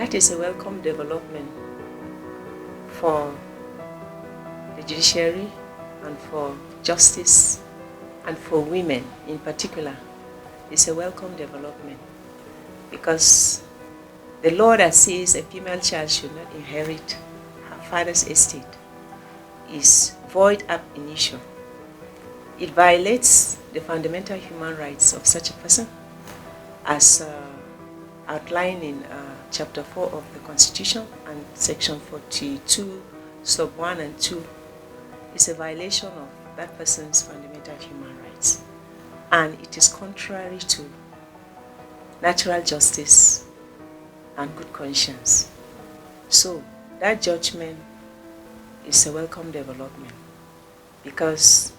That is a welcome development for the judiciary and for justice and for women in particular. It's a welcome development because the law that says a female child should not inherit her father's estate is void ab initio. It violates the fundamental human rights of such a person as outlined in Chapter 4 of the Constitution and Section 42, Sub 1 and 2. It's a violation of that person's fundamental human rights. And it is contrary to natural justice and good conscience. So that judgment is a welcome development because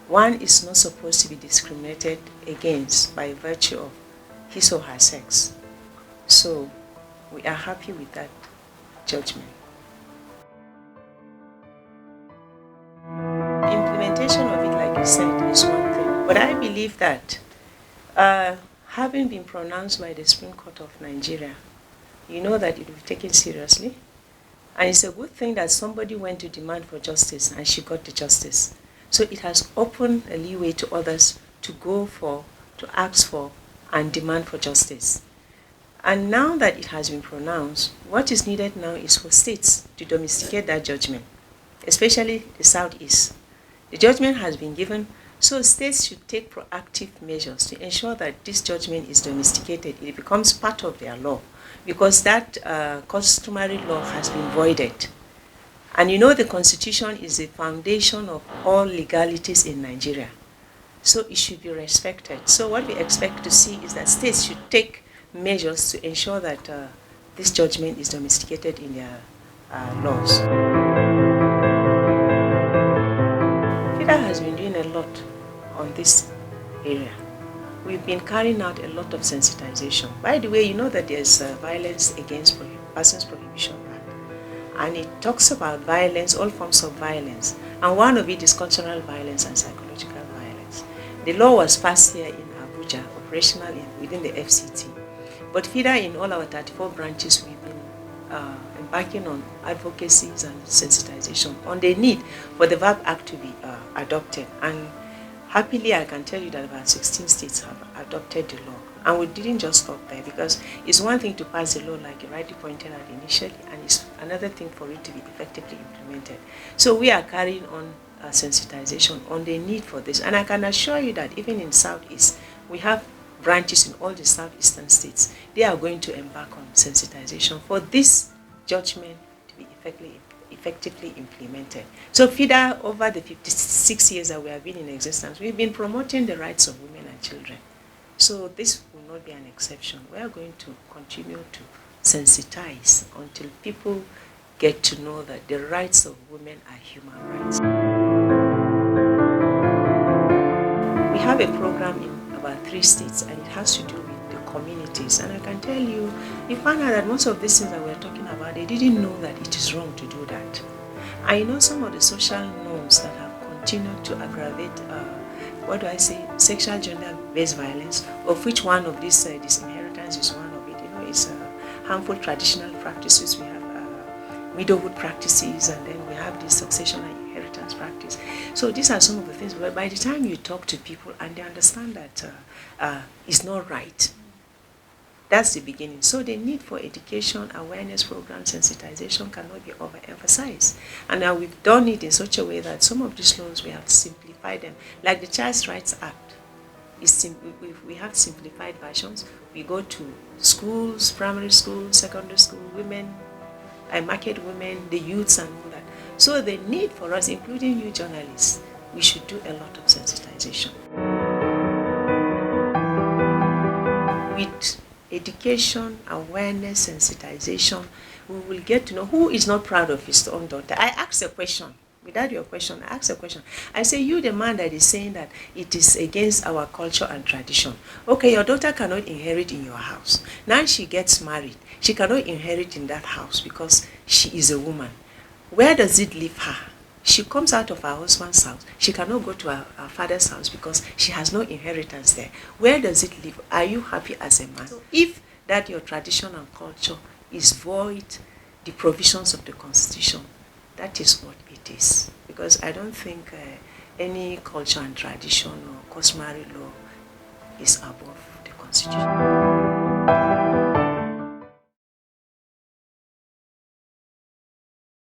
one is not supposed to be discriminated against by virtue of his or her sex. So we are happy with that judgment. Implementation of it, like you said, is one thing. But I believe that having been pronounced by the Supreme Court of Nigeria, you know that it will be taken seriously. And it's a good thing that somebody went to demand for justice and she got the justice. So it has opened a leeway to others to go for, to ask for, and demand for justice. And now that it has been pronounced, what is needed now is for states to domesticate that judgment, especially the Southeast. The judgment has been given, so states should take proactive measures to ensure that this judgment is domesticated. It becomes part of their law, because that customary law has been voided. And you know the Constitution is the foundation of all legalities in Nigeria. So it should be respected. So what we expect to see is that states should take measures to ensure that this judgment is domesticated in their laws. FIDA has been doing a lot on this area. We've been carrying out a lot of sensitization. By the way, you know that there's Violence Against Persons Prohibition Act. And it talks about violence, all forms of violence. And one of it is cultural violence and psychological violence. The law was passed here in Abuja, operational within the FCT. But FIDA, in all our 34 branches, we've been embarking on advocacies and sensitization on the need for the VAP Act to be adopted. And happily, I can tell you that about 16 states have adopted the law. And we didn't just stop there, because it's one thing to pass the law, like you rightly pointed out initially, and it's another thing for it to be effectively implemented. So we are carrying on sensitization on the need for this. And I can assure you that even in Southeast, we have branches in all the southeastern states. They are going to embark on sensitization for this judgment to be effectively implemented. So FIDA, over the 56 years that we have been in existence, we've been promoting the rights of women and children. So this will not be an exception. We are going to continue to sensitize until people get to know that the rights of women are human rights. We have a program in about 3 states, and it has to do with the communities. And I can tell you, we found out that most of these things that we're talking about, they didn't know that it is wrong to do that. I know some of the social norms that have continued to aggravate sexual gender-based violence, of which one of these disinheritance is one of it. You know, it's harmful traditional practices. We have widowhood practices, and then we have this succession and inheritance practice. So these are some of the things where by the time you talk to people and they understand that it's not right, that's the beginning. So the need for education, awareness programs, sensitization cannot be overemphasized. And now we've done it in such a way that some of these laws, we have simplified them. Like the Child Rights Act, we have simplified versions. We go to schools, primary schools, secondary school, women, market women, the youths and all that. So the need for us, including you journalists, we should do a lot of sensitization. With education, awareness, sensitization, we will get to know who is not proud of his own daughter. I asked a question. Without your question, I asked a question. I say, you the man that is saying that it is against our culture and tradition. Okay, your daughter cannot inherit in your house. Now she gets married. She cannot inherit in that house because she is a woman. Where does it leave her? She comes out of her husband's house. She cannot go to her father's house because she has no inheritance there. Where does it live? Are you happy as a man? So if that your tradition and culture is void the provisions of the Constitution. That is what it is. Because I don't think any culture and tradition or customary law is above the Constitution.